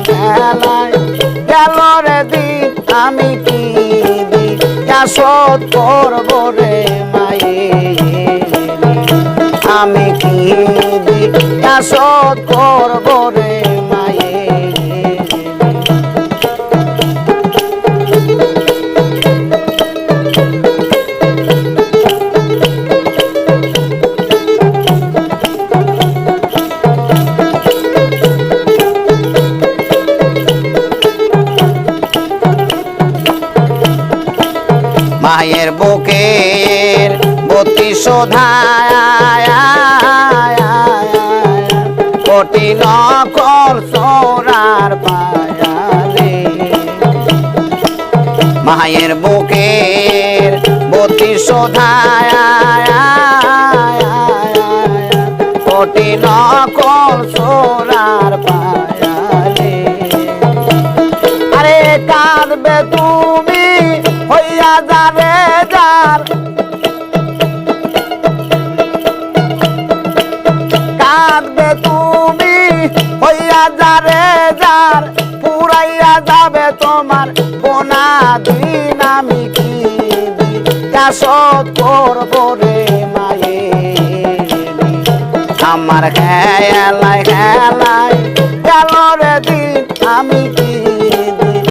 খেলায় গেল রে দিন আমি কি দিয়া শোধ করব রে মায়ে আমি কি দিয়া শোধ করব রে মায়ে মায়ের বুকের বতি শোধায় কোটি নকল সোরার পায়ালে মায়ের বুকের বতি শোধায় কোটি নকল সোরার পায়ালে আরে কাঁদবে তুমি হইয়া যাবে যার কাঁদবে তুমি হইয়া যারে যার পুরাইয়া যাবে তোমার কোনা দিন আমি কি শোধ করব রে মায়ে আমার খেলায় খেলায় গেল রে দিন